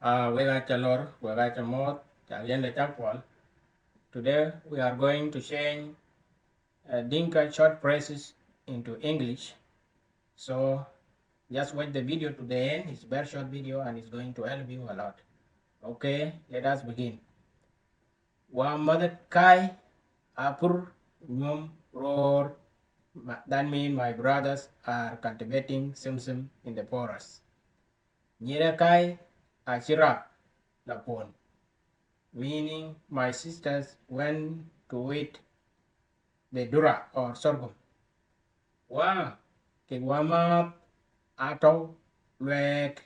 We got Chalor, we got Chamot, Chalian Chapwal. Today we are going to change Dinka short phrases into English. So just watch the video to the end. It's a very short video and it's going to help you a lot. Okay, let us begin. Wa mother kai apur nyum roar. That means my brothers are cultivating simsim in the forest. Nyira kai achirap lapon, meaning my sisters went to eat the dura or sorghum. Wa kigwama ato lwek,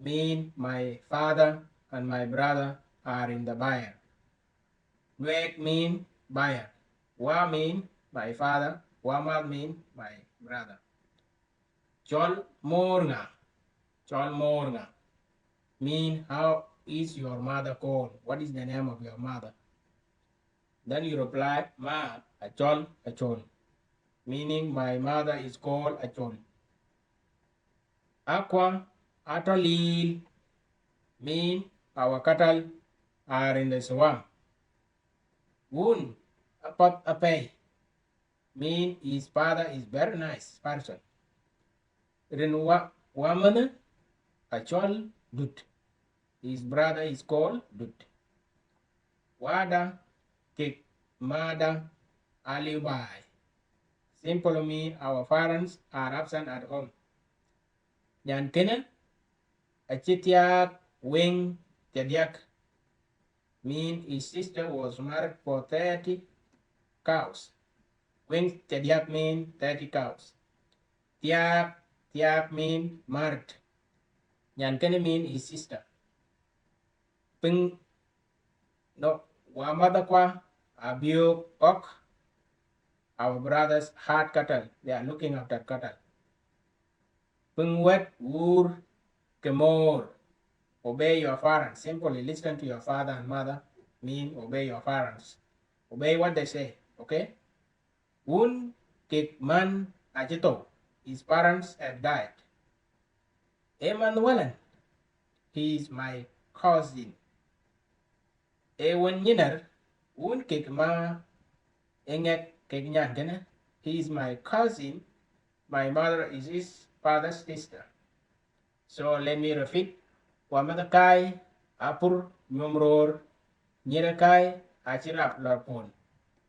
mean my father and my brother are in the buyer. Lwek mean buyer. Wa mean my father. Wama mean my brother. Chol mornga. Chol mornga mean how is your mother called? What is the name of your mother? Then you reply ma achol achol, meaning my mother is called achol. Aqua atolil mean our cattle are in the swamp. Woon apat apay mean his father is very nice person. Renwa waman achol dut, his brother is called dut. Wada kik mada alibai, simple mean our parents are absent at home. Yan kenen achitiak wing tediak, mean his sister was married for 30 cows. Wing tediak mean 30 cows. Tiak mean married. Yan kenen mean his sister. Ping no wamada kwa abiok ok, our brothers had cattle. They are looking after cattle. Pingwet ur kemor, obey your parents. Simply listen to your father and mother, mean obey your parents. Obey what they say, okay? Un kik man ajito, his parents have died. Emanuelen, he is my cousin. Ewen yiner, un kik ma engek kik nyan kena, he is my cousin. My mother is his father's sister. So let me repeat. Wamatakai apur nyomror nyirakai achirap larpon.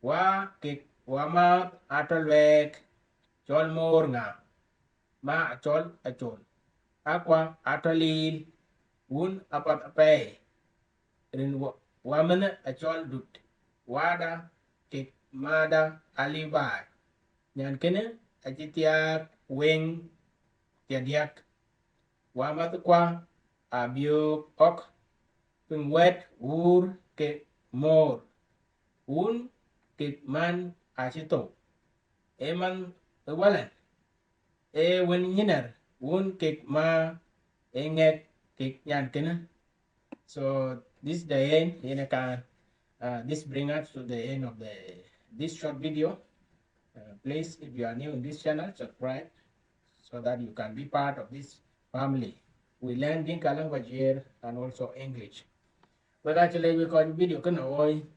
Wa kik wama atolwek chol mor nga ma achol achol. Aqua atolil un apat apay. Rin wamana achol dut. Wada kik mada alibai. Nyan kene achitiak wing tiadiak. Wamat kwa abiok ok pingwet ur ke mor un ke man achito eman walan e wen yiner un ke ma engek ke yan kena. So this is the end in a can. This brings us to the end of this short video. Please, if you are new in this channel, subscribe so that you can be part of this family. We learn Dinka language here and also English. But actually, we got video can avoid.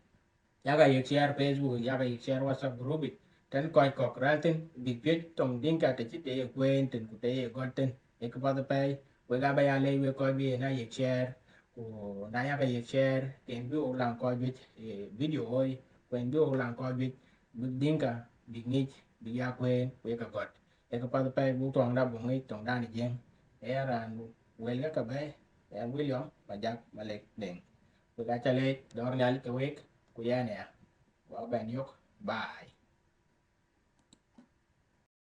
Yaga you share Facebook, yaga you share WhatsApp group it. Then koi kok ratin, big bit tong Dinka te chit e gwen ten kute gotten. Ek pa the pay. We got by a lay we koi be na you share. O na yaga you share. Can be lang koi bit video oi. When be lang koi bit Dinka big niche big yak we ka got. Ek pa the pay bu tong da bung it tong dan again. Eran wel ka bay. And William Majak Malek Deng. We got a late, don't know the week. Kuyane, well, Ben Yok, bye.